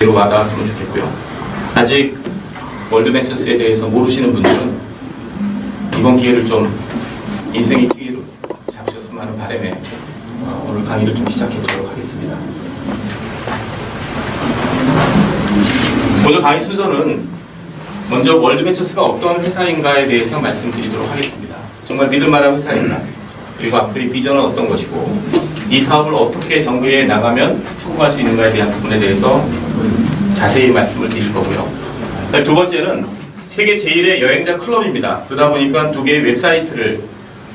와닿았으면 좋겠고요. 아직 월드벤처스에 대해서 모르시는 분들은 이번 기회를 좀 인생의 기회로 잡으셨으면 하는 바람에 오늘 강의를 좀 시작해 보도록 하겠습니다. 오늘 강의 순서는 먼저 월드벤처스가 어떤 회사인가에 대해서 말씀드리도록 하겠습니다. 정말 믿을만한 회사인가, 그리고 앞으로의 비전은 어떤 것이고, 이 사업을 어떻게 전개해 나가면 성공할 수 있는가에 대한 부분에 대해서 자세히 말씀을 드릴 거고요. 두 번째는 세계 제1의 여행자 클럽입니다. 그러다 보니까 두 개의 웹사이트를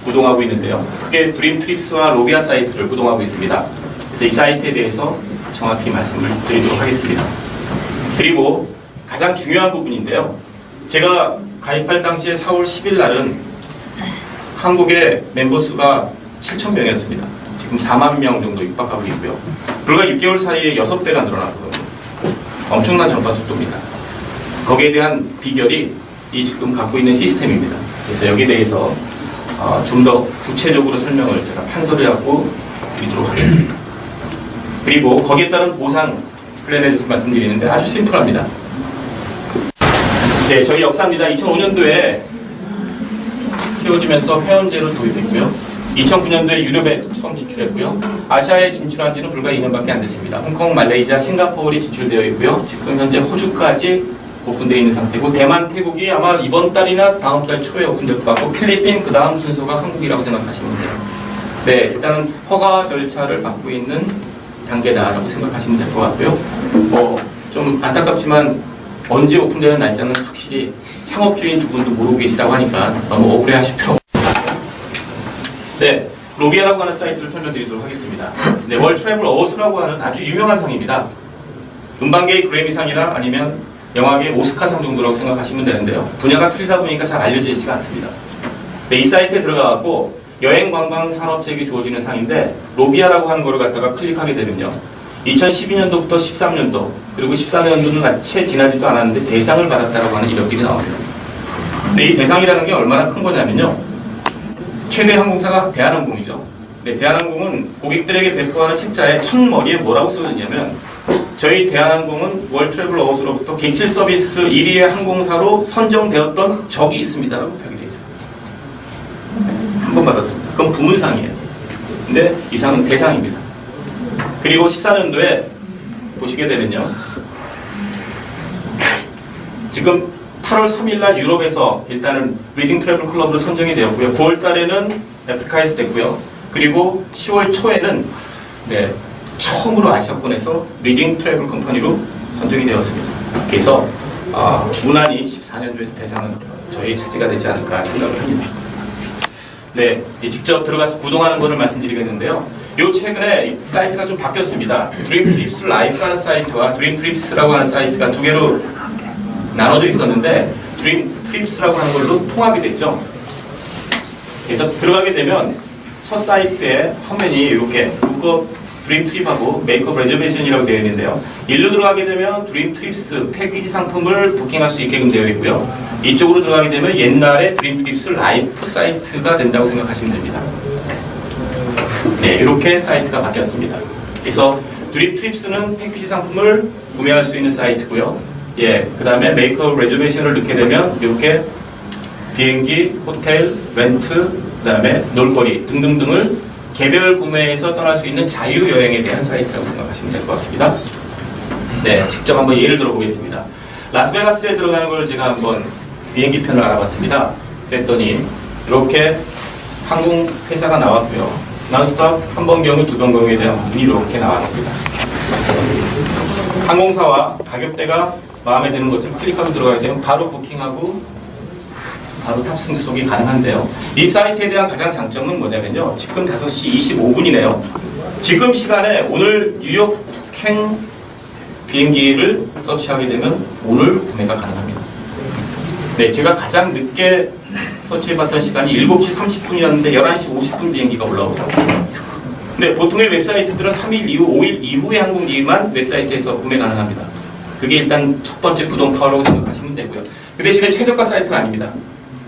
구동하고 있는데요. 크게 드림트립스와 로비아 사이트를 구동하고 있습니다. 그래서 이 사이트에 대해서 정확히 말씀을 드리도록 하겠습니다. 그리고 가장 중요한 부분인데요. 제가 가입할 당시에 4월 10일 날은 한국의 멤버 수가 7,000명이었습니다. 지금 4만 명 정도 육박하고 있고요. 불과 6개월 사이에 6배가 늘어났거든요. 엄청난 전파 속도입니다. 거기에 대한 비결이 이 지금 갖고 있는 시스템입니다. 그래서 여기에 대해서 좀 더 구체적으로 설명을 제가 판서를 갖고 드리도록 하겠습니다. 그리고 거기에 따른 보상 플랜에 대해서 말씀드리는데 아주 심플합니다. 네, 저희 역사입니다. 2005년도에 세워지면서 회원제를 도입했고요. 2009년도에 유럽에 처음 진출했고요. 아시아에 진출한 지는 불과 2년밖에 안 됐습니다. 홍콩, 말레이시아, 싱가포르이 진출되어 있고요. 지금 현재 호주까지 오픈되어 있는 상태고, 대만, 태국이 아마 이번 달이나 다음 달 초에 오픈될 것 같고, 필리핀 그 다음 순서가 한국이라고 생각하시면 돼요. 네, 일단은 허가 절차를 받고 있는 단계다라고 생각하시면 될 것 같고요. 좀 안타깝지만 언제 오픈되는 날짜는 확실히 창업주인 두 분도 모르고 계시다고 하니까 너무 억울해하실 필요 없습니다. 네, 로비아라고 하는 사이트를 설명드리도록 하겠습니다. 네, 월드 트래블 어워즈라고 하는 아주 유명한 상입니다. 음반계의 그래미상이나 아니면 영화계의 오스카상 정도라고 생각하시면 되는데요. 분야가 틀리다 보니까 잘 알려져 있지가 않습니다. 네, 이 사이트에 들어가고 여행 관광 산업체에게 주어지는 상인데, 로비아라고 하는 거를 갖다가 클릭하게 되면요, 2012년도부터 13년도 그리고 14년도는 채 지나지도 않았는데 대상을 받았다라고 하는 이력들이 나옵니다. 근데 이 대상이라는 게 얼마나 큰 거냐면요, 최대 항공사가 대한항공이죠. 네, 대한항공은 고객들에게 배포하는 책자에 첫 머리에 뭐라고 써있냐면, 저희 대한항공은 월드 트래블 어워즈로부터 객실 서비스 1위의 항공사로 선정되었던 적이 있습니다라고 표기되어 있습니다. 한 번 받았습니다. 그건 부문상이에요. 근데 이 상은 대상입니다. 그리고 14년도에 보시게 되면요, 지금 8월 3일날 유럽에서 일단은 리딩 트래블 클럽으로 선정이 되었고요. 9월 달에는 아프리카에서 됐고요. 그리고 10월 초에는 처음으로 아시아권에서 리딩 트래블 컴퍼니로 선정이 되었습니다. 그래서 무난히 14년도에 대상은 저희 차지가 되지 않을까 생각을 합니다. 네, 직접 들어가서 구동하는 것을 말씀드리겠는데요. 요 최근에 사이트가 좀 바뀌었습니다. 드림트립스 라이프라는 사이트와 드림트립스라고 하는 사이트가 두 개로 나눠져 있었는데, 드림트립스라고 하는 걸로 통합이 됐죠. 그래서 들어가게 되면 첫 사이트에 화면이 이렇게 북업 드림트립하고 메이크업 레저베이션이라고 되어 있는데요. 일로 들어가게 되면 드림트립스 패키지 상품을 부킹할 수 있게끔 되어 있고요. 이쪽으로 들어가게 되면 옛날에 드림트립스 라이프 사이트가 된다고 생각하시면 됩니다. 네, 이렇게 사이트가 바뀌었습니다. 그래서 드림트립스는 패키지 상품을 구매할 수 있는 사이트고요. 예, 그 다음에 메이크업 레저베이션을 넣게 되면 이렇게 비행기, 호텔, 렌트, 그 다음에 놀거리 등등등을 개별 구매해서 떠날 수 있는 자유여행에 대한 사이트라고 생각하시면 될 것 같습니다. 네, 직접 한번 예를 들어보겠습니다. 라스베가스에 들어가는 걸 제가 한번 비행기 편을 알아봤습니다. 그랬더니 이렇게 항공회사가 나왔고요. 난스톱 한 번 경유, 두 번 경유에 대한 문이 이렇게 나왔습니다. 항공사와 가격대가 마음에 드는 것을 클릭하고 들어가게 되면 바로 부킹하고 바로 탑승 수속이 가능한데요. 이 사이트에 대한 가장 장점은 뭐냐면요, 지금 5시 25분이네요. 지금 시간에 오늘 뉴욕행 비행기를 서치하게 되면 오늘 구매가 가능합니다. 네, 제가 가장 늦게 서치해봤던 시간이 7시 30분이었는데 11시 50분 비행기가 올라오더라고요. 근데 보통의 웹사이트들은 3일 이후, 5일 이후의 항공기만 웹사이트에서 구매 가능합니다. 그게 일단 첫 번째 구동파라고 생각하시면 되고요. 그 대신에 최저가 사이트는 아닙니다.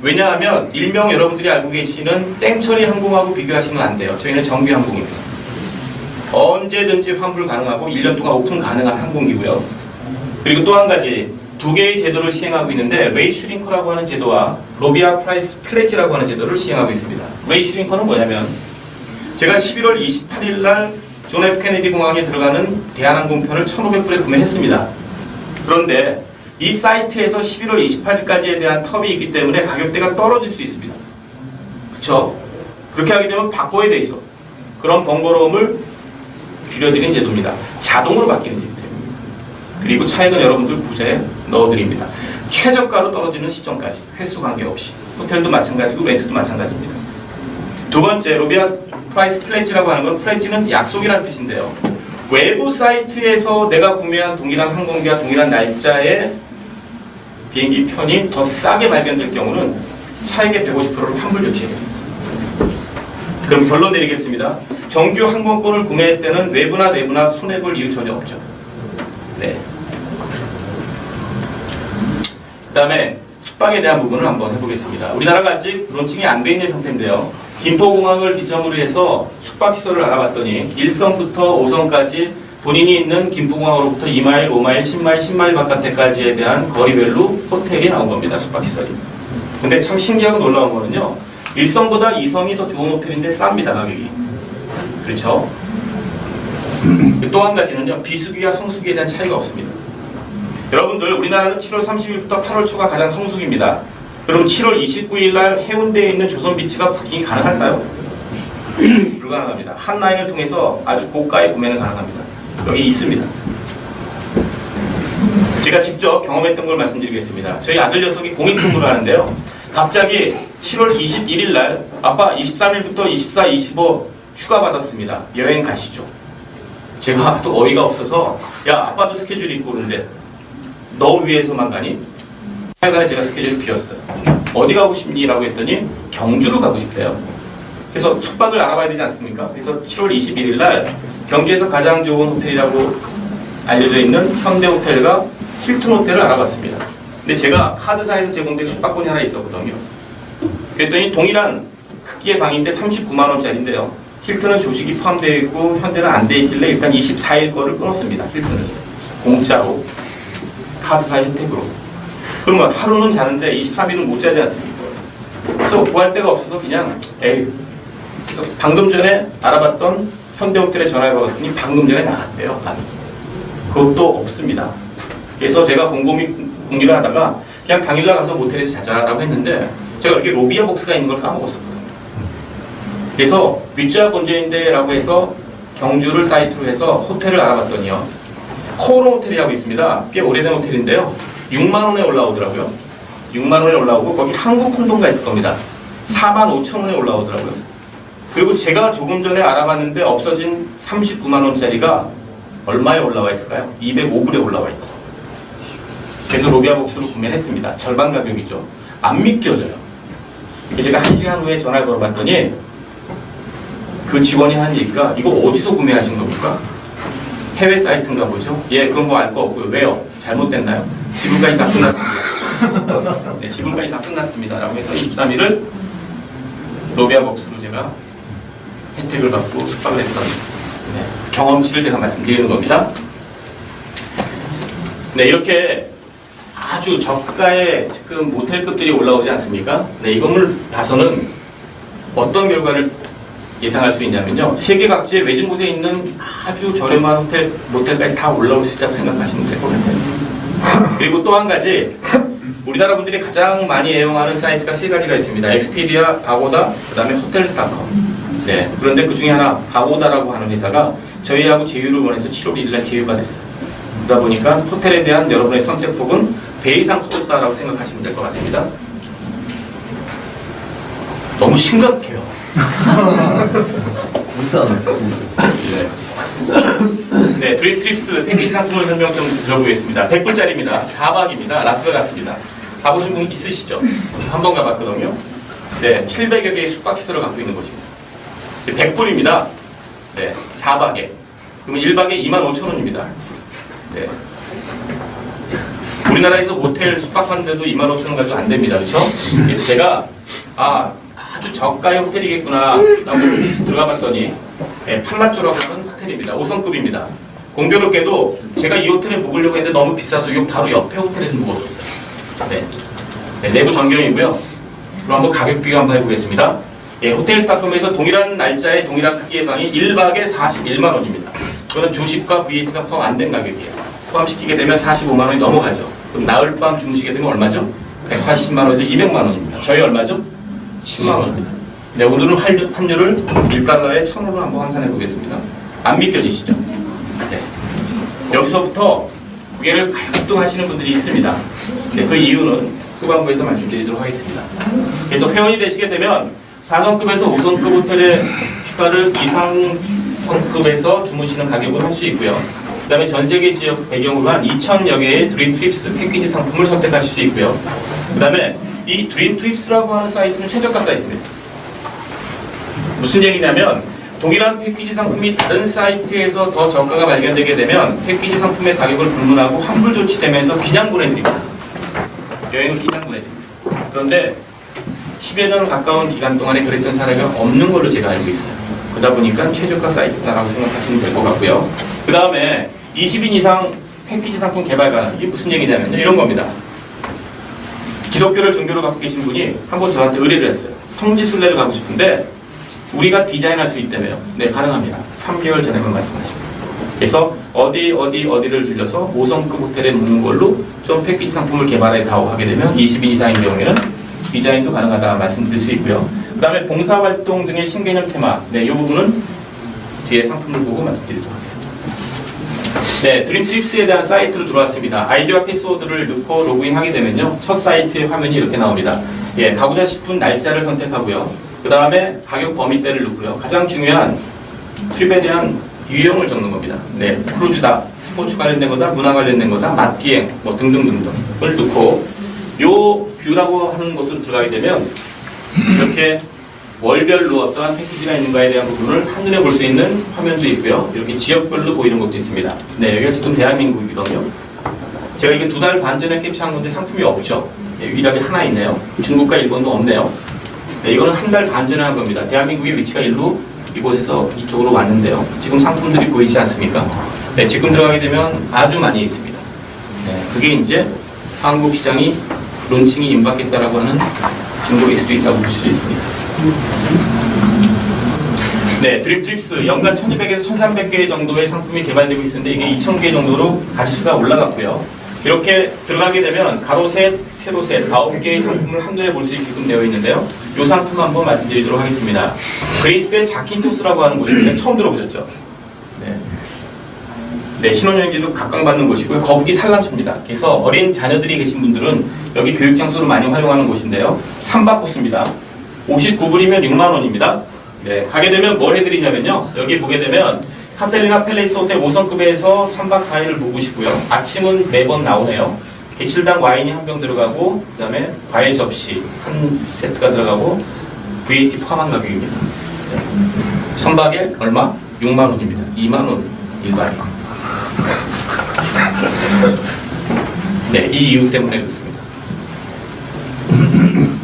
왜냐하면 일명 여러분들이 알고 계시는 땡처리 항공하고 비교하시면 안 돼요. 저희는 정규 항공입니다. 언제든지 환불 가능하고 1년 동안 오픈 가능한 항공기고요. 그리고 또 한 가지, 두 개의 제도를 시행하고 있는데 웨이 슈링커라고 하는 제도와 로비아 프라이스 플레지라고 하는 제도를 시행하고 있습니다. 웨이 슈링커는 뭐냐면 제가 11월 28일 날 존 F 케네디 공항에 들어가는 대한항공편을 1,500불에 구매했습니다. 그런데 이 사이트에서 11월 28일까지에 대한 텀이 있기 때문에 가격대가 떨어질 수 있습니다. 그렇죠? 그렇게 하게 되면 바꿔야 되죠. 그런 번거로움을 줄여드린 제도입니다. 자동으로 바뀌는 시스템입니다. 그리고 차액은 여러분들 구제에 넣어드립니다. 최저가로 떨어지는 시점까지 횟수 관계없이. 호텔도 마찬가지고 렌트도 마찬가지입니다. 두 번째, 로비아 프라이스 플레지라고 하는 건, 플레지는 약속이라는 뜻인데요. 외부 사이트에서 내가 구매한 동일한 항공기와 동일한 날짜의 비행기 편이 더 싸게 발견될 경우는 차액의 150%를 환불 조치해드립니다. 그럼 결론 내리겠습니다. 정규 항공권을 구매했을 때는 외부나 내부나 손해볼 이유 전혀 없죠. 네. 그 다음에 숙박에 대한 부분을 한번 해보겠습니다. 우리나라가 아직 론칭이 안 돼 있는 상태인데요. 김포공항을 기점으로 해서 숙박시설을 알아봤더니 1성부터 5성까지 본인이 있는 김포공항으로부터 2마일, 5마일, 10마일, 10마일 바깥에까지에 대한 거리별로 호텔이 나온 겁니다. 숙박시설이. 근데 참 신기하고 놀라운 거는요. 1성보다 2성이 더 좋은 호텔인데 쌉니다. 가격이. 그렇죠? 또 한 가지는요. 비수기와 성수기에 대한 차이가 없습니다. 여러분들 우리나라는 7월 30일부터 8월 초가 가장 성수기입니다. 그럼 7월 29일 날 해운대에 있는 조선비치가 부킹이 가능할까요? 불가능합니다. 한라인을 통해서 아주 고가의 구매는 가능합니다. 여기 있습니다. 제가 직접 경험했던 걸 말씀드리겠습니다. 저희 아들 녀석이 공익근무를 하는데요. 갑자기 7월 21일 날 아빠 23일부터 24, 25 휴가 받았습니다. 여행 가시죠. 제가 또 어이가 없어서 야 아빠도 스케줄이 있고 그런데 너 위해서만 가니? 하여간에 제가 스케줄이 비었어요. 어디 가고 싶니? 라고 했더니 경주로 가고 싶대요. 그래서 숙박을 알아봐야 되지 않습니까? 그래서 7월 21일 날 경주에서 가장 좋은 호텔이라고 알려져 있는 현대호텔과 힐튼 호텔을 알아봤습니다. 근데 제가 카드사에서 제공된 숙박권이 하나 있었거든요. 그랬더니 동일한 크기의 방인데 39만 원짜리인데요. 힐튼은 조식이 포함되어 있고 현대는 안 돼 있길래 일단 24일 거를 끊었습니다. 힐튼은 공짜로 카드사 혜택으로. 그러면 하루는 자는데 23일은 못 자지 않습니까? 그래서 구할 데가 없어서 그냥 에이. 그래서 방금 전에 알아봤던 현대호텔에 전화해봤더니 방금 전에 나갔대요. 그것도 없습니다. 그래서 제가 곰곰이 공유를 하다가 그냥 당일날 가서 모텔에서 자자라고 했는데 제가 여기 로비아 복스가 있는 걸 까먹었었거든요. 그래서 윗자 본전인데라고 해서 경주를 사이트로 해서 호텔을 알아봤더니요. 코오롱 호텔이라고 있습니다. 꽤 오래된 호텔인데요. 6만 원에 올라오더라고요. 6만 원에 올라오고 거기 한국 콘돔가 있을 겁니다. 4만 5천 원에 올라오더라고요. 그리고 제가 조금 전에 알아봤는데 없어진 39만 원짜리가 얼마에 올라와 있을까요? 205불에 올라와 있다. 그래서 로비아 복수로 구매를 했습니다. 절반 가격이죠. 안 믿겨져요. 제가 1시간 후에 전화를 걸어봤더니 그 직원이 하는 얘기가 이거 어디서 구매하신 겁니까? 해외 사이트인가 보죠? 예, 그런 거 알 거 없고요. 왜요? 잘못됐나요? 지금까지 다 끝났습니다. 네, 지금까지 다 끝났습니다. 라고 해서 23일을 로비아 복수로 제가 혜택을 받고 숙박을 했던 경험치를 제가 말씀드리는 겁니다. 네, 이렇게 아주 저가의 지금 모텔급들이 올라오지 않습니까? 네, 이걸 봐서는 어떤 결과를 예상할 수 있냐면요. 세계 각지의 외진 곳에 있는 아주 저렴한 호텔, 모텔까지 다 올라올 수 있다고 생각하시면 될 것 같아요. 그리고 또 한 가지, 우리나라 분들이 가장 많이 애용하는 사이트가 세 가지가 있습니다. 엑스피디아, 바고다, 그 다음에 호텔스닷컴. 네, 그런데 그 중에 하나, 바고다라고 하는 회사가 저희하고 제휴를 원해서 7월 1일날 제휴가 됐어요. 그러다 보니까 호텔에 대한 여러분의 선택폭은 배 이상 커졌다라고 생각하시면 될 것 같습니다. 너무 심각해요. 네, 드림 트립스 패키지 상품을 설명 좀 들어보겠습니다. 100불짜리입니다. 4박입니다. 라스베가스입니다. 가보신 분 있으시죠? 한 번 가봤거든요. 네, 700여 개의 숙박시설을 갖고 있는 곳입니다. 100불입니다. 네, 4박에. 그러면 1박에 25,000원입니다. 네. 우리나라에서 모텔 숙박하는데도 25,000원 가지고 안 됩니다. 그렇죠? 그래서 제가 아주 저가의 호텔이겠구나 라고 들어가 봤더니 팔라쪼라고 하는 호텔입니다. 5성급입니다. 공교롭게도 제가 이 호텔에 묵으려고 했는데 너무 비싸서 이 바로 옆에 호텔에서 묵었었어요. 네. 네, 내부 전경이고요. 그럼 한번 가격 비교 한번 해보겠습니다. 예, 호텔스닷컴에서 동일한 날짜에 동일한 크기의 방이 1박에 41만 원입니다. 그거는 조식과 VAT가 포함 안 된 가격이에요. 포함시키게 되면 45만 원이 넘어가죠. 그럼 나흘 밤 주무시게 되면 얼마죠? 180만 원에서 200만 원입니다. 저희 얼마죠? 10만 원입니다. 네, 오늘은 환율을 1달러에 1,000원으로 한번 환산해 보겠습니다. 안 믿겨지시죠? 네. 여기서부터 고개를 갈등하시는 분들이 있습니다. 네, 그 이유는 후반부에서 말씀드리도록 하겠습니다. 그래서 회원이 되시게 되면 4성급에서 5성급 호텔의 휴가를 이상 성급에서 주무시는 가격으로 할 수 있고요. 그 다음에 전 세계 지역 배경으로 한 2,000여 개의 드림 트립스 패키지 상품을 선택하실 수 있고요. 그 다음에 이 드림 트립스라고 하는 사이트는 최저가 사이트입니다. 무슨 얘기냐면 동일한 패키지 상품이 다른 사이트에서 더 저가가 발견되게 되면 패키지 상품의 가격을 불문하고 환불 조치되면서 그냥 보내드립니다. 여행을 그냥 보내드립니다. 그런데 10여 년 가까운 기간 동안에 그랬던 사례가 없는 걸로 제가 알고 있어요. 그러다 보니까 최저가 사이트다라고 생각하시면 될 것 같고요. 그 다음에 20인 이상 패키지 상품 개발가, 이게 무슨 얘기냐면 이런 겁니다. 기독교를 종교로 갖고 계신 분이 한번 저한테 의뢰를 했어요. 성지순례를 가고 싶은데 우리가 디자인할 수 있다며요. 네, 가능합니다. 3개월 전에만 말씀하십니다. 그래서 어디를 들려서 5성급 호텔에 묵는 걸로 좀 패키지 상품을 개발해 다오 하게 되면 20인 이상인 경우에는 디자인도 가능하다 말씀드릴 수 있고요. 그 다음에 봉사활동 등의 신개념 테마, 네, 이 부분은 뒤에 상품을 보고 말씀드리도록 하겠습니다. 네, 드림트립스에 대한 사이트로 들어왔습니다. 아이디와 패스워드를 넣고 로그인 하게 되면요, 첫 사이트의 화면이 이렇게 나옵니다. 예, 가고자 싶은 날짜를 선택하고요. 그 다음에 가격 범위대를 넣고요. 가장 중요한 트립에 대한 유형을 적는 겁니다. 네, 크루즈다, 스포츠 관련된 거다, 문화 관련된 거다, 맛비행, 뭐 등등등등을 넣고 요 뷰라고 하는 곳으로 들어가게 되면 이렇게 월별로 어떠한 패키지가 있는가에 대한 부분을 한눈에 볼 수 있는 화면도 있고요. 이렇게 지역별로 보이는 것도 있습니다. 네, 여기가 지금 대한민국이거든요. 제가 이게 2달 반 전에 캡처한 건데 상품이 없죠. 네, 유일하게 하나 있네요. 중국과 일본도 없네요. 네, 이거는 한 달 반 전에 한 겁니다. 대한민국의 위치가 일로 이곳에서 이쪽으로 왔는데요. 지금 상품들이 보이지 않습니까? 네, 지금 들어가게 되면 아주 많이 있습니다. 네, 그게 이제 한국 시장이 론칭이 임박했다라고 하는 증거일 수도 있다고 볼 수 있습니다. 네, 드림트립스 연간 1200에서 1300개 정도의 상품이 개발되고 있는데 이게 2000개 정도로 가지수가 올라갔고요. 이렇게 들어가게 되면 가로 셋, 세로 셋, 9개의 상품을 한눈에 볼 수 있게끔 되어 있는데요. 이 상품 한번 말씀드리도록 하겠습니다. 그리스의 자킨토스라고 하는 곳인데 처음 들어보셨죠? 네. 네, 신혼여행지도 각광받는 곳이고요. 거북이 산란처입니다. 그래서 어린 자녀들이 계신 분들은 여기 교육장소로 많이 활용하는 곳인데요. 3박 코스입니다. 59불이면 6만 원입니다. 네, 가게 되면 뭘 해드리냐면요. 여기 보게 되면 카텔리나 팰리스 호텔 5성급에서 3박 4일을 묵으시고요. 아침은 매번 나오네요. 객실당 와인이 한 병 들어가고 그 다음에 과일 접시 한 세트가 들어가고 VAT 포함한 가격입니다. 네. 1000박에 얼마? 6만 원입니다. 2만 원 1박에. 네, 이 이유 때문에 그렇습니다.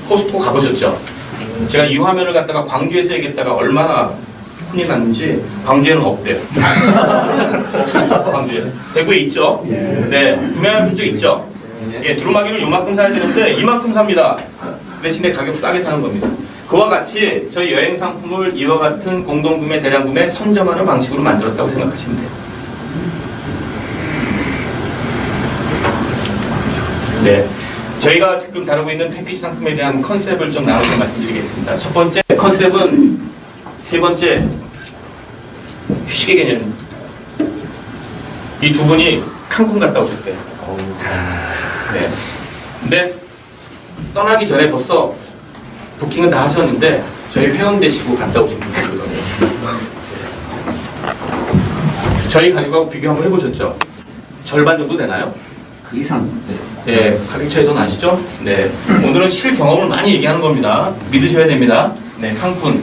코스트코 가보셨죠? 제가 이 화면을 갖다가 광주에서 얘기했다가 얼마나 혼이 났는지 광주에는 없대요. 없습니다. 광주에. 대구에 있죠? 네, 구매할 쪽 있죠? 예, 두루마기를 요만큼 사야 되는데 이만큼 삽니다. 대신에 가격 싸게 사는 겁니다. 그와 같이 저희 여행 상품을 이와 같은 공동구매, 대량구매, 선점하는 방식으로 만들었다고 생각하시면 돼요. 네, 저희가 지금 다루고 있는 패키지 상품에 대한 컨셉을 좀 나눠서 말씀드리겠습니다. 첫 번째 컨셉은 세 번째 휴식의 개념입니다. 이 두 분이 칸쿤 갔다 오셨대요. 네. 근데 떠나기 전에 벌써 부킹은 다 하셨는데 저희 회원 되시고 갔다 오신 분들이거든요. 저희 가격하고 비교 한번 해보셨죠? 절반 정도 되나요? 그 이상. 네, 가격 차이도 나시죠? 네, 오늘은 실경험을 많이 얘기하는 겁니다. 믿으셔야 됩니다. 네, 칸쿤.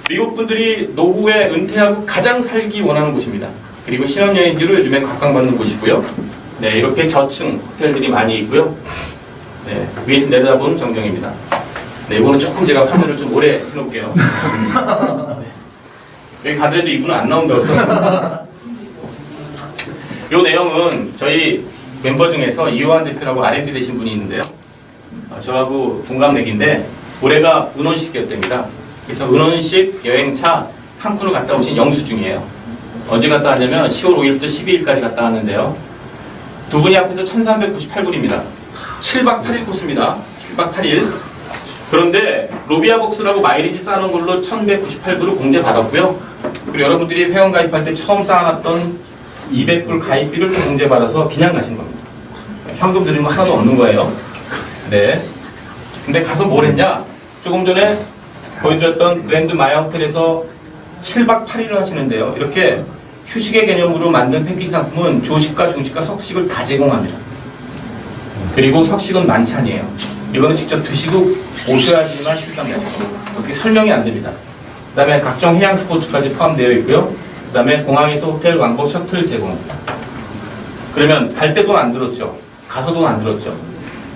미국 분들이 노후에 은퇴하고 가장 살기 원하는 곳입니다. 그리고 신혼여행지로 요즘에 각광받는 곳이고요. 네, 이렇게 저층 호텔들이 많이 있고요. 네, 위에서 내려다보는 전경입니다. 네, 이거는 조금 제가 화면을 좀 오래 해놓을게요. 네. 여기 가더라도 이분은 안 나온다고. 이 내용은 저희 멤버 중에서 이호환 대표라고 R&D 되신 분이 있는데요. 저하고 동갑내기인데 올해가 은혼식이었답니다. 그래서 은혼식 여행차 칸쿤을 갔다 오신 영수증이에요. 언제 갔다 왔냐면 10월 5일부터 12일까지 갔다 왔는데요. 두 분이 합해서 1398불입니다. 7박 8일 코스입니다. 7박 8일. 그런데 로비아복스라고 마일리지 쌓아놓은 걸로 1198불을 공제받았고요. 그리고 여러분들이 회원 가입할 때 처음 쌓아놨던 200불 가입비를 또 공제받아서 그냥 가신 겁니다. 현금 드리는 거 하나도 없는 거예요. 네. 근데 가서 뭘 했냐? 조금 전에 보여드렸던 그랜드 마야 호텔에서 7박 8일을 하시는데요. 이렇게 휴식의 개념으로 만든 패키지 상품은 조식과 중식과 석식을 다 제공합니다. 그리고 석식은 만찬이에요. 이거는 직접 드시고 오셔야지만 식당 가실 겁니다. 어떻게 설명이 안 됩니다. 그 다음에 각종 해양 스포츠까지 포함되어 있고요. 그 다음에 공항에서 호텔 왕복 셔틀 제공합니다. 그러면 갈 때 돈 안 들었죠? 가서 돈 안 들었죠?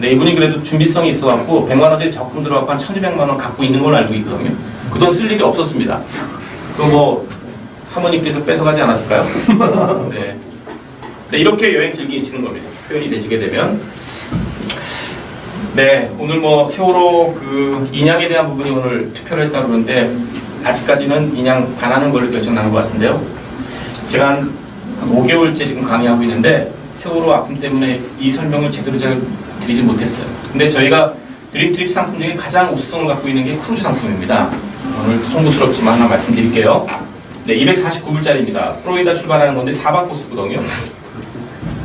네, 이분이 그래도 준비성이 있어갖고 100만원짜리 적금 들어갖고 한 1200만원 갖고 있는 걸로 알고 있거든요. 그 돈 쓸 일이 없었습니다. 그거 뭐 사모님께서 뺏어가지 않았을까요? 네. 네, 이렇게 여행 즐기시는 겁니다. 표현이 되시게 되면. 네, 오늘 뭐 세월호 그 인양에 대한 부분이 오늘 투표를 했다고 그러는데 아직까지는 인양 반하는 걸로 결정 나는 것 같은데요. 제가 한 5개월째 지금 강의하고 있는데 세월호 아픔 때문에 이 설명을 제대로 잘 드리지 못했어요. 근데 저희가 드림트립 상품 중에 가장 우수성을 갖고 있는 게 크루즈 상품입니다. 오늘 송구스럽지만 하나 말씀드릴게요. 네, 249불짜리입니다. 플로리다 출발하는 건데 4박 코스거든요.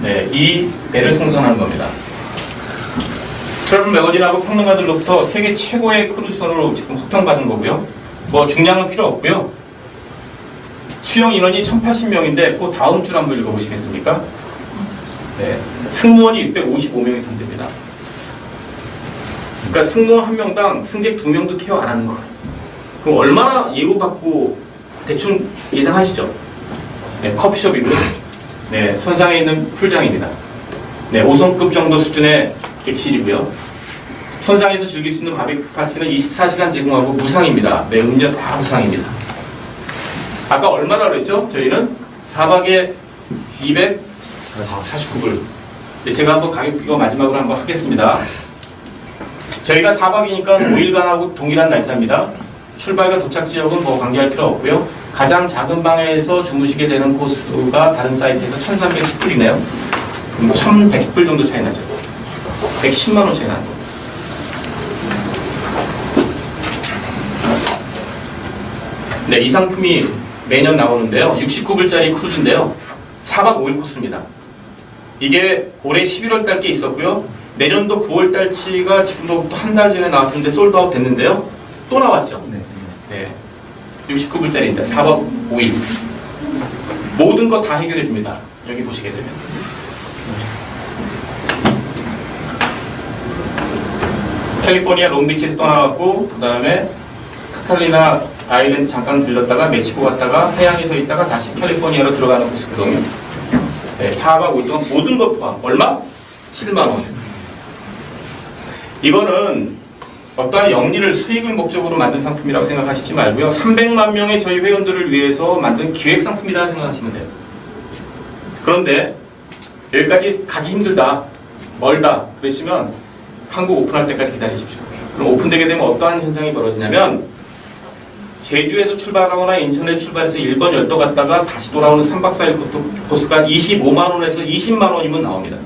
네, 이 배를 승선하는 겁니다. 트래블 매거진하고 평론가들로부터 세계 최고의 크루즈선으로 지금 호평받은 거고요. 뭐 중량은 필요 없고요. 수용 인원이 1080명인데 그 다음 줄 한번 읽어보시겠습니까? 네, 승무원이 655명이 탄답니다. 그러니까 승무원 한 명당 승객 2명도 케어 안 하는 거예요. 그럼 얼마나 예우받고 대충 예상하시죠? 네, 커피숍이고요. 네, 선상에 있는 풀장입니다. 네, 5성급 정도 수준의 객실이고요. 선상에서 즐길 수 있는 바비큐 파티는 24시간 제공하고 무상입니다. 네, 음료 다 무상입니다. 아까 얼마나 그랬죠? 저희는 4박에 249불. 네, 제가 한번 가격 비교 마지막으로 한번 하겠습니다. 저희가 4박이니까 5일간하고 동일한 날짜입니다. 출발과 도착 지역은 뭐 관계할 필요 없고요. 가장 작은 방에서 주무시게 되는 코스가 다른 사이트에서 1310불이네요. 그럼 1100불 정도 차이 나죠. 110만원 차이 나는 거예요. 네, 이 상품이 매년 나오는데요. 69불짜리 크루즈인데요. 4박 5일 코스입니다. 이게 올해 11월 달께 있었고요. 내년도 9월 달치가 지금부터 한 달 전에 나왔었는데 솔드아웃 됐는데요. 또 나왔죠. 네. 69불짜리입니다. 4박 5일. 모든 거 다 해결해 줍니다. 여기 보시게 되면. 캘리포니아 롱비치에서 떠나갔고 그 다음에 카탈리나 아일랜드 잠깐 들렸다가 멕시코 갔다가 해양에 서 있다가 다시 캘리포니아로 들어가는 코스거든요. 네, 4박 5일 동안 모든 것 포함. 얼마? 7만원. 이거는 어떠한 영리를 수익을 목적으로 만든 상품이라고 생각하시지 말고요. 300만 명의 저희 회원들을 위해서 만든 기획 상품이다 생각하시면 돼요. 그런데 여기까지 가기 힘들다, 멀다 그러시면 한국 오픈할 때까지 기다리십시오. 그럼 오픈되게 되면 어떠한 현상이 벌어지냐면 제주에서 출발하거나 인천에 출발해서 일본 열도 갔다가 다시 돌아오는 3박 4일 코스가 25만원에서 20만원이면 나옵니다.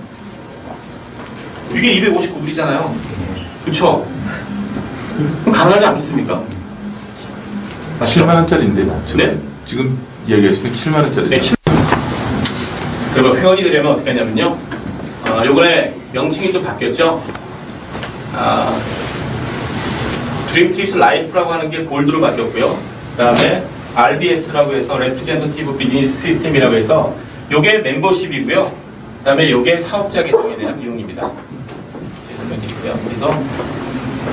이게 259불이잖아요. 그쵸? 그럼 가능하지 않겠습니까? 7만원짜리인데 네? 지금 이야기하시면 7만원짜리. 네, 그리고 회원이 되려면 어떻게 하냐면요. 요번에 명칭이 좀 바뀌었죠. 드림트립스 라이프라고 하는 게 골드로 바뀌었고요. 그 다음에 RBS라고 해서 레프레젠터티브 비즈니스 시스템이라고 해서 요게 멤버십이고요. 그 다음에 요게 사업자 계통에 대한 비용입니다. 설명드리고요. 그래서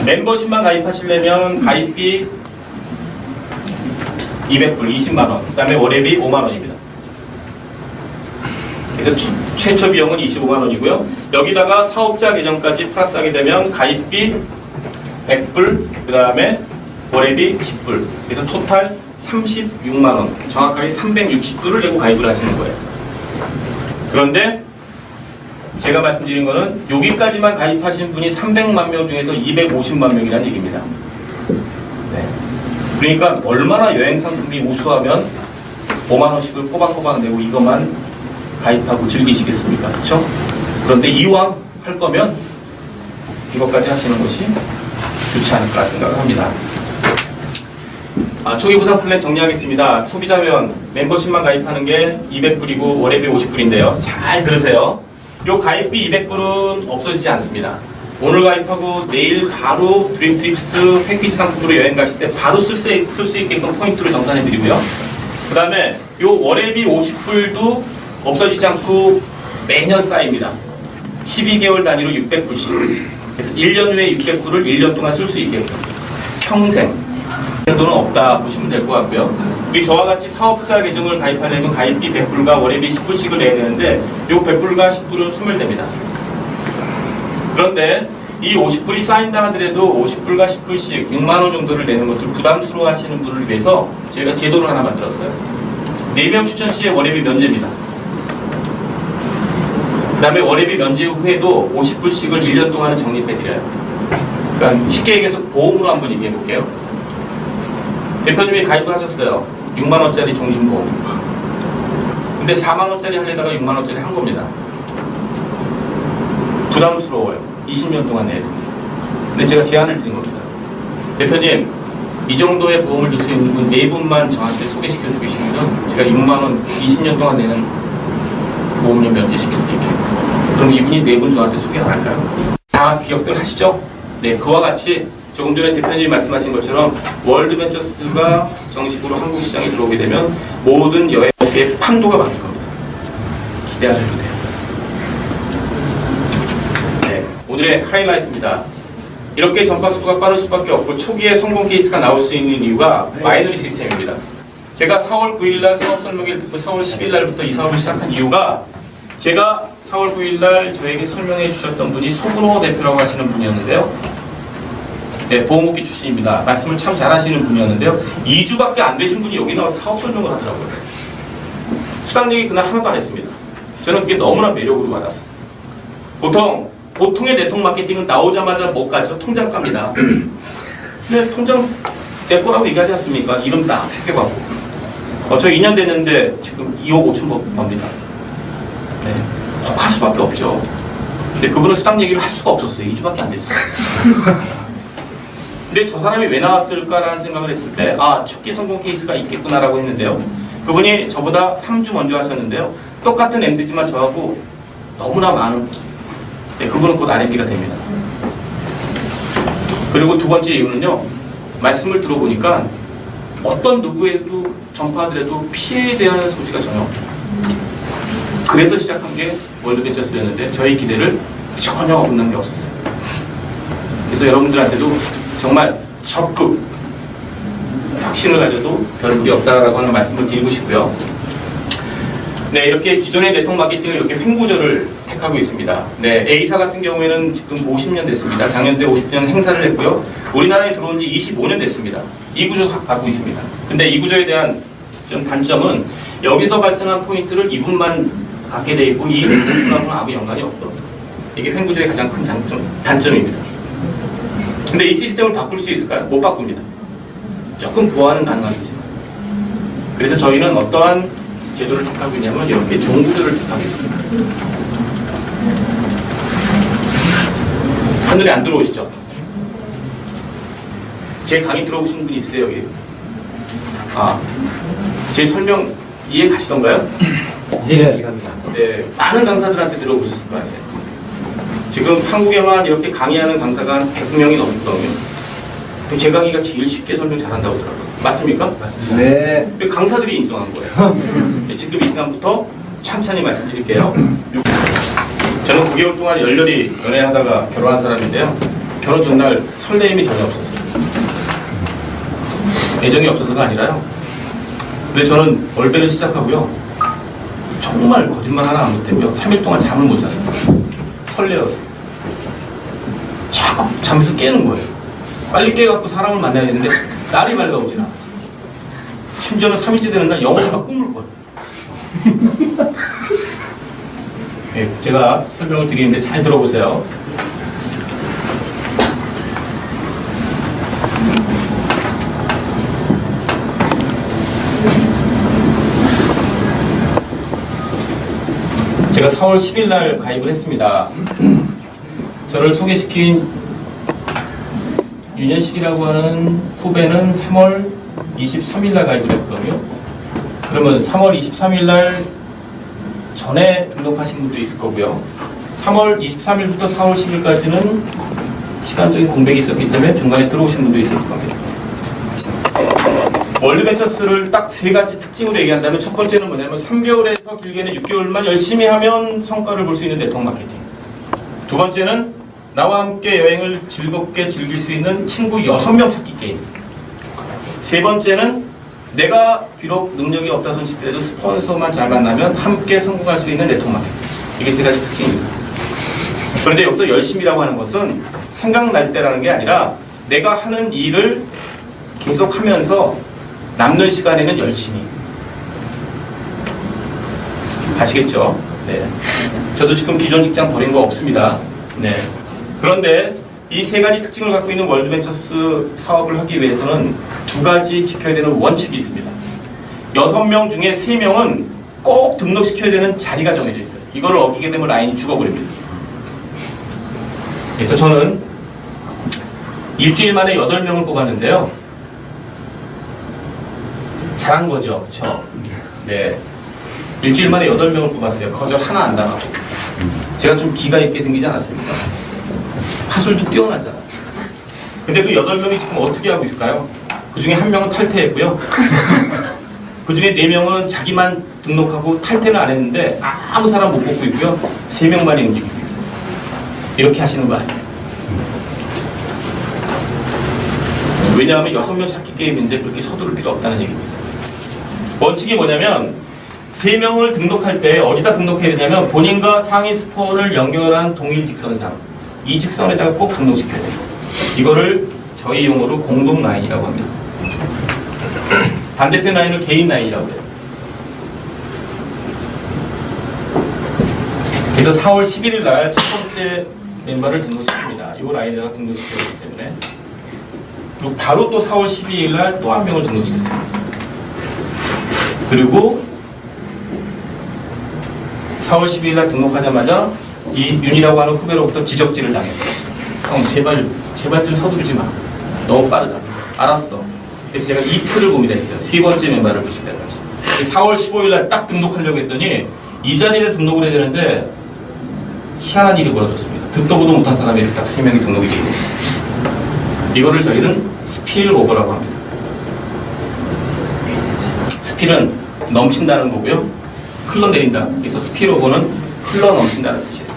멤버십만 가입하시려면 가입비 200불, 20만원. 그 다음에 월회비 5만원입니다. 그래서 최초 비용은 25만원이고요. 여기다가 사업자 계정까지 플러스하게 되면 가입비 100불, 그 다음에 월회비 10불. 그래서 토탈 36만원. 정확하게 360불을 내고 가입을 하시는 거예요. 그런데 제가 말씀드린 거는 여기까지만 가입하신 분이 300만 명 중에서 250만 명이라는 얘기입니다. 네. 그러니까 얼마나 여행 상품이 우수하면 5만 원씩을 꼬박꼬박 내고 이것만 가입하고 즐기시겠습니까? 그렇죠? 그런데 이왕 할 거면 이것까지 하시는 것이 좋지 않을까 생각을 합니다. 초기 보상 플랜 정리하겠습니다. 소비자 회원 멤버십만 가입하는 게 200불이고 월회비 50불인데요. 잘 들으세요. 요 가입비 200불은 없어지지 않습니다. 오늘 가입하고 내일 바로 드림트립스 패키지 상품으로 여행 가실 때 바로 쓸 수 있게끔 포인트로 정산해 드리고요. 그 다음에 요 월회비 50불도 없어지지 않고 매년 쌓입니다. 12개월 단위로 600불씩. 그래서 1년 후에 600불을 1년 동안 쓸 수 있게끔 평생 돈은 없다 보시면 될 것 같고요. 우리 저와 같이 사업자 계정을 가입하려면 가입비 100불과 월회비 10불씩을 내야 되는데 이 100불과 10불은 소멸됩니다. 그런데 이 50불이 쌓인다 하더라도 50불과 10불씩 6만원 정도를 내는 것을 부담스러워 하시는 분을 위해서 저희가 제도를 하나 만들었어요. 4명 추천 시에 월회비 면제입니다. 그 다음에 월회비 면제 후에도 50불씩을 1년 동안은 적립해드려요. 그러니까 쉽게 얘기해서 보험으로 한번 얘기해 볼게요. 대표님이 가입을 하셨어요. 6만원짜리 종신보험. 근데 4만원짜리 하려다가 6만원짜리 한 겁니다. 부담스러워요. 20년 동안 내야 됩니다. 근데 제가 제안을 드린 겁니다. 대표님, 이 정도의 보험을 들 수 있는 분 4분만 저한테 소개시켜 주시면 제가 6만원 20년 동안 내는 보험료 면제시켜 드릴게요. 그럼 이분이 4분 저한테 소개 안 할까요? 다 기억들 하시죠? 네, 그와 같이 조금 전에 대표님이 말씀하신 것처럼 월드벤처스가 정식으로 한국 시장에 들어오게 되면 모든 여행업계의 판도가 바뀔 겁니다. 기대하셔도 돼요. 네, 오늘의 하이라이트입니다. 이렇게 전파 속도가 빠를 수밖에 없고 초기에 성공 케이스가 나올 수 있는 이유가 마이너리 시스템입니다. 제가 4월 9일날 사업 설명회를 듣고 4월 10일날부터 이 사업을 시작한 이유가 제가 4월 9일날 저에게 설명해 주셨던 분이 송근호 대표라고 하시는 분이었는데요. 네, 보험업계 출신입니다. 말씀을 참 잘하시는 분이었는데요. 2주밖에 안 되신 분이 여기 나와서 사업 설명을 하더라고요. 수당 얘기 그날 하나도 안 했습니다. 저는 그게 너무나 매력으로 받았어요. 보통의 네트워크 마케팅은 나오자마자 못 가죠. 통장 갑니다. 근데 통장 내 거라고 얘기하지 않습니까? 이름 딱 새겨가고. 저 2년 됐는데 지금 2억 5천 법니다. 네, 혹할 수밖에 없죠. 근데 그분은 수당 얘기를 할 수가 없었어요. 2주밖에 안 됐어요. 근데 저 사람이 왜 나왔을까라는 생각을 했을 때 초기 성공 케이스가 있겠구나라고 했는데요. 그분이 저보다 3주 먼저 하셨는데요. 똑같은 MD지만 저하고 너무나 많은 그분은 곧 R&D가 됩니다. 그리고 두 번째 이유는요. 말씀을 들어보니까 어떤 누구에도 전파하더라도 피해에 대한 소지가 전혀 없다. 그래서 시작한 게 월드벤처스였는데 저희 기대를 전혀 어긋난 게 없었어요. 그래서 여러분들한테도 정말 적극 확신을 가져도 별 무리 없다라고 하는 말씀을 드리고 싶고요. 네, 이렇게 기존의 네트워크 마케팅을 이렇게 횡구조를 택하고 있습니다. 네, A사 같은 경우에는 지금 50년 됐습니다. 작년도에 50주년 행사를 했고요. 우리나라에 들어온 지 25년 됐습니다. 이 구조 갖고 있습니다. 근데 이 구조에 대한 좀 단점은 여기서 발생한 포인트를 이분만 갖게 돼 있고 이 제품하고는 아무 연관이 없죠. 이게 횡구조의 가장 큰 단점입니다. 근데 이 시스템을 바꿀 수 있을까요? 못 바꿉니다. 조금 보완은 가능하겠지만. 그래서 저희는 어떠한 제도를 택하고 있냐면 이렇게 좋은 구조를 택하고 있습니다. 하늘에 안 들어오시죠? 제 강의 들어오신 분 있으세요, 여기? 제 설명 이해 가시던가요? 네. 이해갑니다. 네, 많은 강사들한테 들어보셨을 거 아니에요. 지금 한국에만 이렇게 강의하는 강사가 한 100명이 넘거든요. 제 강의가 제일 쉽게 설명 잘한다고 하더라고요. 맞습니까? 맞습니다. 네. 강사들이 인정한 거예요. 네, 지금 이 시간부터 천천히 말씀드릴게요. 저는 9개월 동안 열렬히 연애하다가 결혼한 사람인데요. 결혼 전날 설레임이 전혀 없었어요. 애정이 없어서가 아니라요. 근데 저는 월배를 시작하고요. 정말 거짓말 하나 안 못했고요. 3일 동안 잠을 못 잤습니다. 설레어서. 자꾸 잠에서 깨는 거예요. 빨리 깨갖고 사람을 만나야 되는데 날이 밝아오질 않아. 심지어는 3일째 되는 날 영혼이 막 꿈을 꿔요. 네, 제가 설명을 드리는데 잘 들어보세요. 제가 4월 10일 날 가입을 했습니다. 저를 소개시킨 윤현식이라고 하는 후배는 3월 23일 날 가입을 했거든요. 그러면 3월 23일 날 전에 등록하신 분도 있을 거고요. 3월 23일부터 4월 10일까지는 시간적인 공백이 있었기 때문에 중간에 들어오신 분도 있었을 겁니다. 월드벤처스를 딱 세 가지 특징으로 얘기한다면 첫 번째는 뭐냐면 3개월에서 길게는 6개월만 열심히 하면 성과를 볼 수 있는 네트워크 마케팅. 두 번째는 나와 함께 여행을 즐겁게 즐길 수 있는 친구 6명 찾기 게임. 세 번째는 내가 비록 능력이 없다 손치더라도 스폰서만 잘 만나면 함께 성공할 수 있는 네트워크 마케팅. 이게 세 가지 특징입니다. 그런데 여기서 열심히라고 하는 것은 생각날 때라는 게 아니라 내가 하는 일을 계속하면서 남는 시간에는 열심히. 아시겠죠? 네. 저도 지금 기존 직장 버린 거 없습니다. 네. 그런데 이 세 가지 특징을 갖고 있는 월드벤처스 사업을 하기 위해서는 두 가지 지켜야 되는 원칙이 있습니다. 6명 중에 3명은 꼭 등록시켜야 되는 자리가 정해져 있어요. 이거를 어기게 되면 라인이 죽어버립니다. 그래서 저는 일주일 만에 8명을 뽑았는데요. 잘한 거죠. 그쵸? 네. 일주일 만에 8명을 뽑았어요. 거절 하나 안 당하고. 제가 좀 기가 있게 생기지 않았습니까? 파술도 뛰어나잖아. 근데 그 8명이 지금 어떻게 하고 있을까요? 그 중에 1명은 탈퇴했고요. 그 중에 4명은 자기만 등록하고 탈퇴는 안 했는데 아무 사람 못 뽑고 있고요. 3명만이 움직이고 있어요. 이렇게 하시는 거 아니에요. 왜냐하면 6명 찾기 게임인데 그렇게 서두를 필요 없다는 얘기입니다. 원칙이 뭐냐면 3명을 등록할 때 어디다 등록해야 되냐면 본인과 상위 스포를 연결한 동일 직선상 이 직선에다가 꼭 등록시켜야 돼요. 이거를 저희 용어로 공동 라인이라고 합니다. 반대편 라인을 개인 라인이라고 해요. 그래서 4월 11일 날 첫 번째 멤버를 등록시킵니다. 이 라인에다가 등록시켜야 되기 때문에 그리고 바로 또 4월 12일 날 또 한 명을 등록시켰습니다. 그리고 4월 12일 날 등록하자마자 이 윤이라고 하는 후배로부터 지적질을 당했어요. 형 제발 좀 서두르지 마. 너무 빠르다. 알았어. 그래서 제가 이틀을 고민했어요. 세 번째 멤버를 붙일 때까지. 4월 15일 날 딱 등록하려고 했더니 이 자리에 등록을 해야 되는데 희한한 일이 벌어졌습니다. 듣도 보도 못한 사람이 딱 3명이 등록이 되고 이거를 저희는 스필 오버라고 합니다. 스필은 넘친다는 거고요. 흘러내린다. 그래서 스필 오버는 흘러 넘친다는 뜻이에요.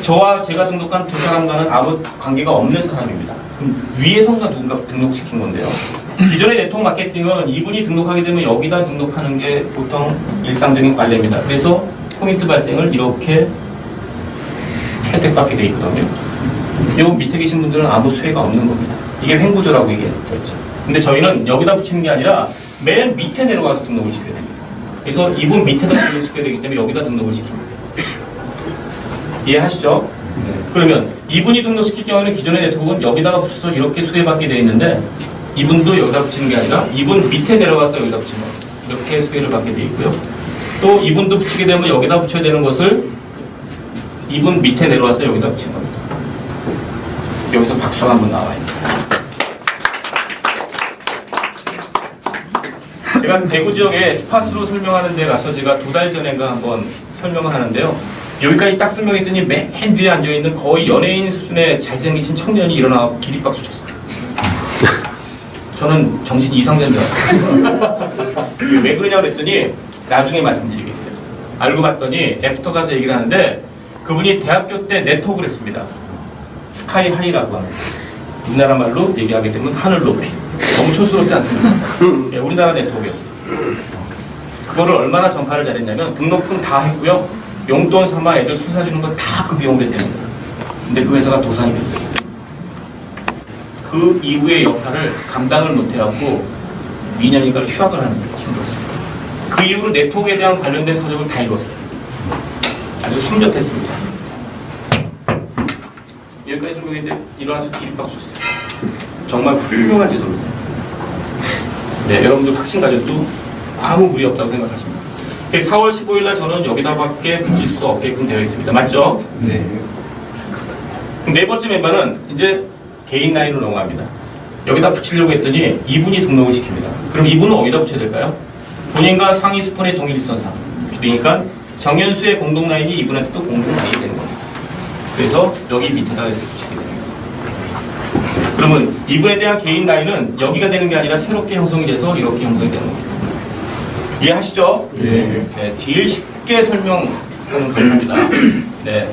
저와 제가 등록한 두 사람과는 아무 관계가 없는 사람입니다. 그럼 위에선가 누군가 등록시킨 건데요. 기존의 네트워크 마케팅은 이분이 등록하게 되면 여기다 등록하는 게 보통 일상적인 관례입니다. 그래서 포인트 발생을 이렇게 혜택받게 돼 있거든요. 요 밑에 계신 분들은 아무 수혜가 없는 겁니다. 이게 횡구조라고 얘기했죠. 근데 저희는 여기다 붙이는 게 아니라 맨 밑에 내려가서 등록을 시켜야 됩니다. 그래서 이분 밑에다 등록을 시켜야 되기 때문에 여기다 등록을 시킵니다. 이해하시죠? 네. 그러면 이분이 등록시킬 경우에는 기존의 네트워크는 여기다가 붙여서 이렇게 수혜받게 되어 있는데 이분도 여기다 붙이는 게 아니라 이분 밑에 내려가서 여기다 붙이는 거예요. 이렇게 수혜를 받게 되어 있고요. 또 이분도 붙이게 되면 여기다 붙여야 되는 것을 이분 밑에 내려와서 여기다 붙이는 겁니다. 여기서 박수가 한번 나와야 됩니다. 제가 대구 지역에 스팟으로 설명하는 데 가서 제가 2달 전인가 한번 설명을 하는데요. 여기까지 딱 설명했더니 맨 뒤에 앉아있는 거의 연예인 수준의 잘생기신 청년이 일어나고 기립박수 쳤어요. 저는 정신 이상된 줄 알았어요. 왜 그러냐고 그랬더니 나중에 말씀드리겠습니다. 알고 봤더니 애프터 가서 얘기를 하는데 그분이 대학교 때 네트워크를 했습니다. 스카이 하이라고 합니다. 우리나라 말로 얘기하게 되면 하늘 높이. 너무 촌스럽지 않습니까? 예, 우리나라 네트워크였어요. 그거를 얼마나 전파를 잘했냐면 등록금 다 했고요. 용돈 삼아 애들 술 사주는 거 다 그 비용으로 됩니다. 근데 그 회사가 도산이 됐어요. 그 이후의 여파를 감당을 못해갖고 2년인가를 휴학을 하는 친구였습니다. 그 이후로 네트워크에 대한 관련된 서적을 다 읽었어요. 아주 섬찟했습니다. 여기까지 설명했는데 일어나서 기립박수 쳤어요. 정말 훌륭한 제도입니다. 네, 여러분들 확신 가져도 아무 무리 없다고 생각하십니다. 4월 15일 날 저는 여기다밖에 붙일 수 없게끔 되어 있습니다. 맞죠? 네. 네 번째 멤버는 이제 개인 라인으로 넘어갑니다. 여기다 붙이려고 했더니 이분이 등록을 시킵니다. 그럼 이분은 어디다 붙여야 될까요? 본인과 상위 스폰의 동일선상. 그러니까 정현수의 공동 라인이 이분한테도 공동 라인이 되는 겁니다. 그래서 여기 밑에다가 이렇게 붙이게 됩니다. 그러면 이분에 대한 개인 라인은 여기가 되는 게 아니라 새롭게 형성이 돼서 이렇게 형성이 되는 겁니다. 이해하시죠? 네. 네, 제일 쉽게 설명하는 겁니다. 네.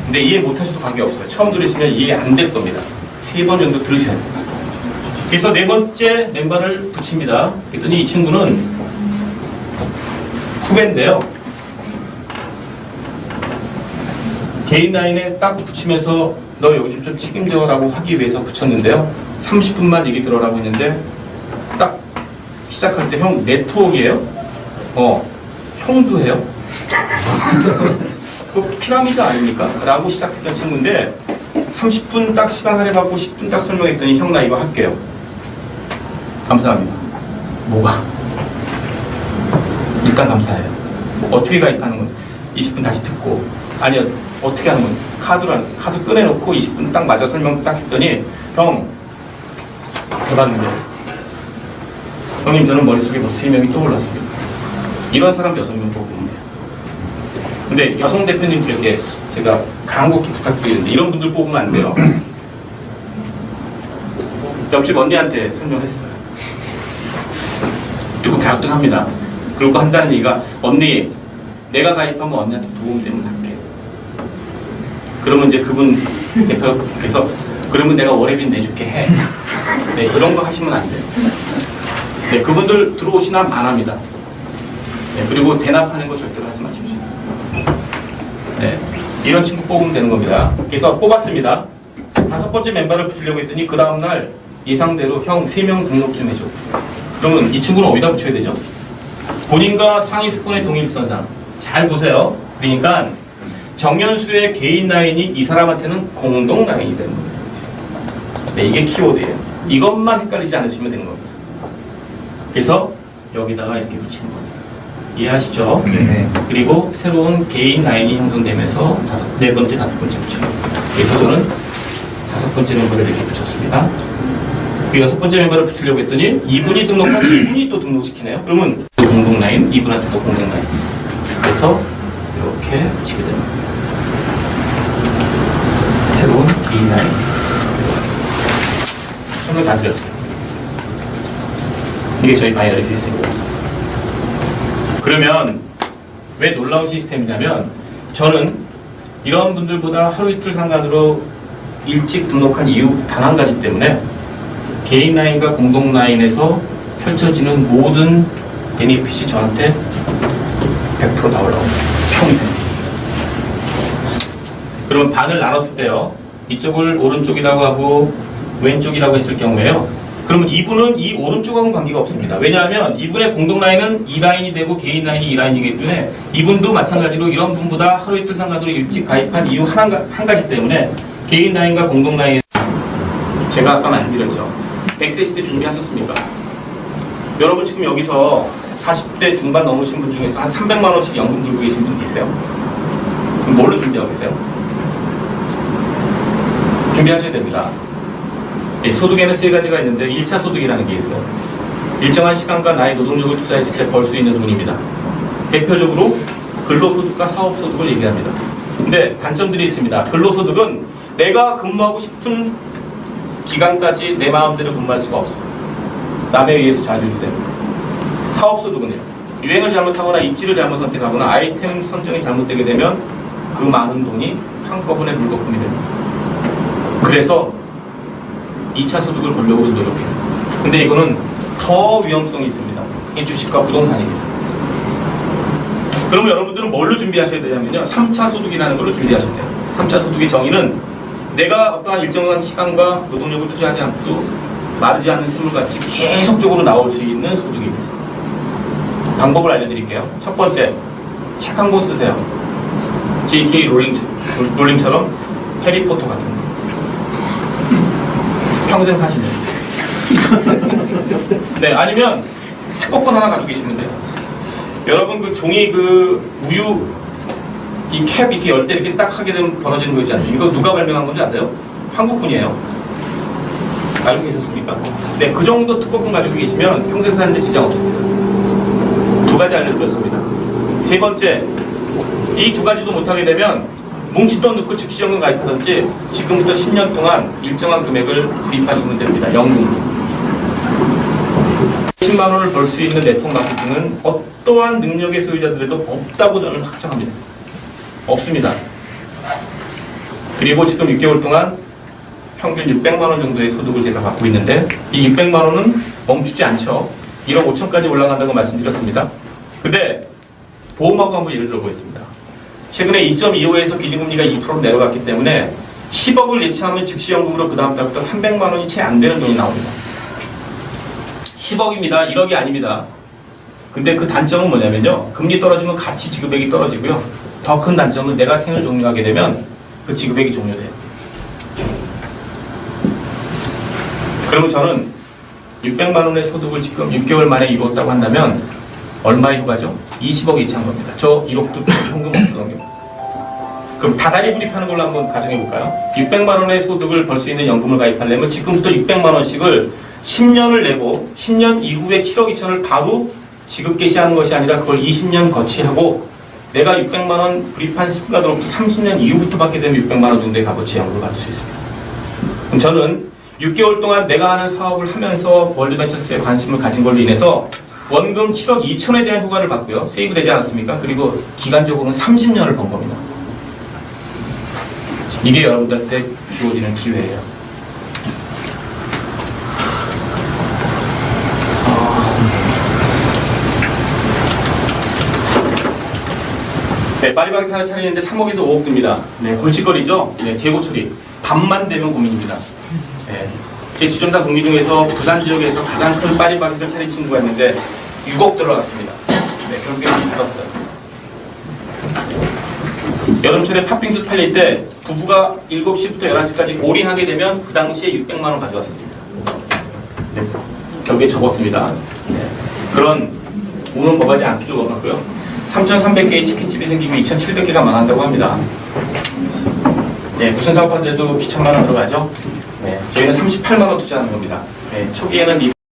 근데 이해 못하셔도 관계없어요. 처음 들으시면 이해 안 될 겁니다. 3번 정도 들으셔야 돼요. 그래서 네 번째 멤버를 붙입니다. 그랬더니 이 친구는 후배인데요. 개인 라인에 딱 붙이면서 너 여기 좀 책임져라고 하기 위해서 붙였는데요. 30분만 얘기 들어라고 했는데 딱 시작할 때 형 네트워크예요? 형도 해요? 그 피라미드 아닙니까? 라고 시작했던 친구인데 30분 딱 시간 할애받고 10분 딱 설명했더니 형 나 이거 할게요. 감사합니다. 뭐가? 일단 감사해요. 어떻게 가입하는 건 20분 다시 듣고 아니요 어떻게 하는 건 카드 꺼내놓고 20분 딱 맞아 설명 딱 했더니 형 대박인데 형님 저는 머릿속에 벌써 3명이 떠올랐습니다. 이런 사람 6명 뽑으면 돼요. 근데 여성 대표님들에게 제가 간곡히 부탁드리는데 이런 분들 뽑으면 안 돼요. 옆집 언니한테 설명했어요. 그리고 갸우뚱합니다. 그리고 한다는 얘기가 언니 내가 가입하면 언니한테 도움되면 할게. 그러면 이제 그분 대표께서 그러면 내가 월회비 내줄게 해. 네, 이런 거 하시면 안 돼요. 네, 그분들 들어오시나 만합니다. 네, 그리고 대납하는 거 절대로 하지 마십시오. 네, 이런 친구 뽑으면 되는 겁니다. 그래서 뽑았습니다. 5번째 멤버를 붙이려고 했더니 그 다음날 예상대로 형 3명 등록 좀 해줘. 그러면 이 친구는 어디다 붙여야 되죠? 본인과 상위 스폰의 동일선상. 잘 보세요. 그러니까 정현수의 개인 라인이 이 사람한테는 공동 라인이 되는 겁니다. 네, 이게 키워드예요. 이것만 헷갈리지 않으시면 되는 겁니다. 그래서 여기다가 이렇게 붙이는 겁니다. 이해하시죠? 네. 그리고 새로운 개인 라인이 형성되면서 네 번째, 5번째 붙이는 겁니다. 그래서 저는 5번째 멤버를 이렇게 붙였습니다. 그 6번째 멤버를 붙이려고 했더니 이분이 등록한 이분이 또 등록시키네요. 그러면 또 공동 라인, 이분한테 또 공동 라인. 그래서 이렇게 붙이게 됩니다. 새로운 개인 라인. 설명 다 드렸어요. 이게 저희 바이너리 시스템입니다. 그러면 왜 놀라운 시스템이냐면 저는 이런 분들보다 하루 이틀 상관으로 일찍 등록한 이유 단 한 가지 때문에 개인 라인과 공동 라인에서 펼쳐지는 모든 베니핏이 저한테 100% 다 올라옵니다. 평생. 그러면 반을 나눴을 때요. 이쪽을 오른쪽이라고 하고 왼쪽이라고 했을 경우에요. 그러면 이분은 이 오른쪽하고는 관계가 없습니다. 왜냐하면 이분의 공동 라인은 이 라인이 되고 개인 라인이 이 라인이기 때문에 이분도 마찬가지로 이런 분보다 하루 이틀 상관으로 일찍 가입한 이유 한 가지 때문에 개인 라인과 공동 라인 제가 아까 말씀드렸죠. 100세 시대 준비하셨습니까? 여러분 지금 여기서 40대 중반 넘으신 분 중에서 한 300만 원씩 연금 들고 계신 분 계세요? 그럼 뭘로 준비하고 계세요? 준비하셔야 됩니다. 네, 소득에는 3가지가 있는데 1차 소득이라는 게 있어요. 일정한 시간과 나의 노동력을 투자했을 때 벌 수 있는 돈입니다. 대표적으로 근로소득과 사업소득을 얘기합니다. 근데 단점들이 있습니다. 근로소득은 내가 근무하고 싶은 기간까지 내 마음대로 근무할 수가 없어요. 남에 의해서 좌지우지됩니다. 사업소득은요. 유행을 잘못하거나 입지를 잘못 선택하거나 아이템 선정이 잘못되게 되면 그 많은 돈이 한꺼번에 물거품이 됩니다. 그래서 2차 소득을 벌려고 노력해요. 근데 이거는 더 위험성이 있습니다. 이게 주식과 부동산입니다. 그러면 여러분들은 뭘로 준비하셔야 되냐면요. 3차 소득이라는 걸로 준비하셔야 돼요. 3차 소득의 정의는 내가 어떠한 일정한 시간과 노동력을 투자하지 않고 마르지 않는 샘물같이 계속적으로 나올 수 있는 소득입니다. 방법을 알려드릴게요. 첫 번째, 책 한 권 쓰세요. J.K. 롤링처럼 해리포터 같은 거. 평생 사시면. 네, 아니면 특허권 하나 가지고 계시면 돼요. 여러분 그 종이 그 우유 이 캡 이렇게 열 때 이렇게 딱 하게 되면 벌어지는 거 있지 않습니까? 이거 누가 발명한 건지 아세요? 한국분이에요. 알고 계셨습니까? 네, 그 정도 특허권 가지고 계시면 평생 사는데 지장 없습니다. 두 가지 알려드렸습니다. 세 번째, 이 두 가지도 못하게 되면 뭉치돈 넣고 즉시연금 가입하든지 지금부터 10년 동안 일정한 금액을 구입하시면 됩니다. 연금. 10만 원을 벌 수 있는 네트워크 마케팅은 어떠한 능력의 소유자들에도 없다고 저는 확정합니다. 없습니다. 그리고 지금 6개월 동안 평균 600만 원 정도의 소득을 제가 받고 있는데 이 600만 원은 멈추지 않죠. 1억 5천까지 올라간다고 말씀드렸습니다. 근데 보험하고 한번 예를 들어보겠습니다. 최근에 2.25에서 기준금리가 2%로 내려갔기 때문에 10억을 예치하면 즉시연금으로 그 다음 달부터 300만 원이 채 안 되는 돈이 나옵니다. 10억입니다. 1억이 아닙니다. 근데 그 단점은 뭐냐면요. 금리 떨어지면 같이 지급액이 떨어지고요. 더 큰 단점은 내가 생을 종료하게 되면 그 지급액이 종료돼요. 그러면 저는 600만 원의 소득을 지금 6개월 만에 이루었다고 한다면 얼마의 효과죠? 20억 이차인 겁니다. 저 1억도 현금 없거든요. 그럼 다달이 불입하는 걸로 한번 가정해볼까요? 600만 원의 소득을 벌 수 있는 연금을 가입하려면 지금부터 600만 원씩을 10년을 내고 10년 이후에 7억 2천을 바로 지급 개시하는 것이 아니라 그걸 20년 거치하고 내가 600만 원 불입한 순간으로부터 30년 이후부터 받게 되면 600만 원 정도의 값어치 연금을 받을 수 있습니다. 그럼 저는 6개월 동안 내가 하는 사업을 하면서 월드벤처스에 관심을 가진 걸로 인해서 원금 7억 2천에 대한 효과를 받고요. 세이브 되지 않았습니까? 그리고 기간적으로는 30년을 번 겁니다. 이게 여러분들한테 주어지는 기회예요. 네, 파리바게트 하나 차리는데 3억에서 5억 듭니다. 네, 골칫거리죠? 네, 재고 처리. 밤만 되면 고민입니다. 네, 제 지점당 동기 중에서 부산 지역에서 가장 큰 파리바게트를 차린 친구가 있는데 6억 들어갔습니다. 네, 결국에 받았어요. 여름철에 팥빙수 팔릴 때 부부가 7시부터 11시까지 올인하게 되면 그 당시에 600만 원 가져왔었습니다. 네, 결국에 접었습니다. 네, 그런 운은 범하지 않기를 원하고요. 3,300개의 치킨집이 생기고 2,700개가 망한다고 합니다. 네, 무슨 사업하는데도 기천만 원 들어가죠. 네, 저희는 38만 원 투자하는 겁니다. 네, 초기에는